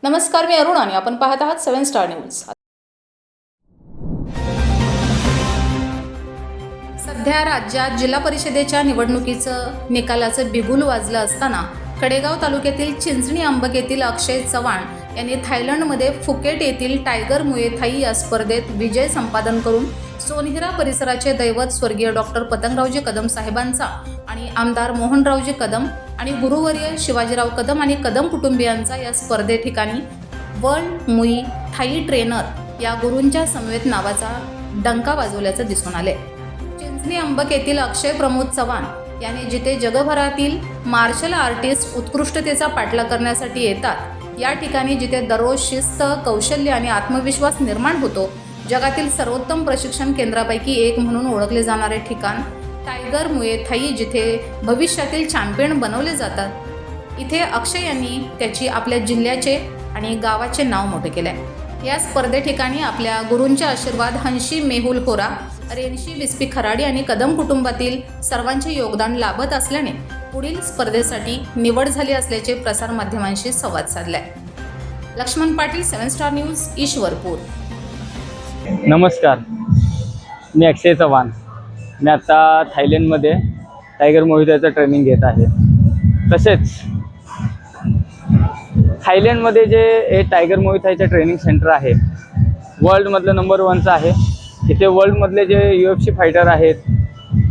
नमस्कार, मी अरुण आणि आपण पाहत आहात 7 स्टार न्यूज। सध्या राज्यात जिल्हा परिषदेच्या निवडणुकीचं निकालाचं बिगुल वाजलं असताना कडेगाव तालुक्यातील चिंचणी अंबक येथील अक्षय चव्हाण यांनी थायलंडमध्ये फुकेट येथील टायगर मुए थाई या स्पर्धेत विजय संपादन करून सोनहिरा परिसराचे दैवत स्वर्गीय डॉक्टर पतंगरावजी कदम साहेबांचा आणि आमदार मोहनरावजी कदम आणि गुरुवर्य शिवाजीराव कदम आणि कदम कुटुंबियांचा या स्पर्धे ठिकाणी वर्ल्ड मुई थाई ट्रेनर या गुरूंच्या समवेत नावाचा डंका वाजवल्याचं दिसून आले। चिंचणी अंबक येथील अक्षय प्रमोद चव्हाण यांनी जिथे जगभरातील मार्शल आर्टिस्ट उत्कृष्टतेचा पाठलाग करण्यासाठी येतात, या ठिकाणी जिथे दररोज शिस्त, कौशल्य आणि आत्मविश्वास निर्माण होतो, जगातील सर्वोत्तम प्रशिक्षण केंद्रापैकी एक म्हणून ओळखले जाणारे ठिकाण टायगर मुए थाई, जिथे भविष्यातील चॅम्पियन बनवले जातात, इथे अक्षय यांनी त्याची आपल्या जिल्ह्याचे आणि गावाचे नाव मोठे केले। या स्पर्धे ठिकाणी आपल्या गुरूंचे आशीर्वाद हंशी मेहुल होरा, रेणशी विस्पी खराडी आणि कदम कुटुंबातील सर्वांचे योगदान लाभत असल्याने पुढील स्पर्धेसाठी निवड झाली असल्याचे प्रसार माध्यमांशी संवाद साधलाय। Laxman Patil, 7 Star News, Ishwarpur. नमस्कार, मी अक्षय चव्हाण। मी आता थायलंडमध्ये टायगर मुए थाईचं ट्रेनिंग घेत आहे। तसेच थायलंडमध्ये जे हे टायगर मुए थाईचं ट्रेनिंग सेंटर आहे, वर्ल्डमधलं नंबर 1चं आहे। इथे वर्ल्डमधले जे UFC फायटर आहेत,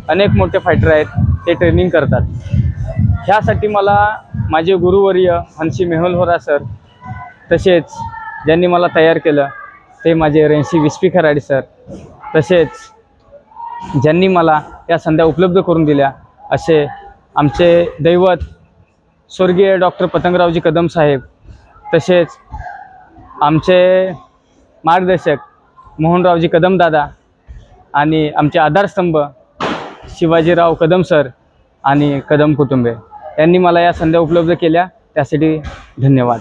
अनेक मोठे फायटर आहेत, ते ट्रेनिंग करतात। ह्यासाठी मला माझे गुरुवर्य हंशी मेहुल होरा सर, तसेच ज्यांनी मला तयार केलं ते माझे रेणशी विस्पी खराडी सर, तसेच ज्यांनी मला या संध्या उपलब्ध करून दिल्या असे आमचे दैवत स्वर्गीय डॉक्टर पतंगरावजी कदम साहेब, तसेच आमचे मार्गदर्शक मोहनरावजी कदम दादा आणि आमचे आधारस्तंभ शिवाजीराव कदम सर आणि कदम कुटुंबे यांनी मला या संध्या उपलब्ध केल्या, त्यासाठी धन्यवाद।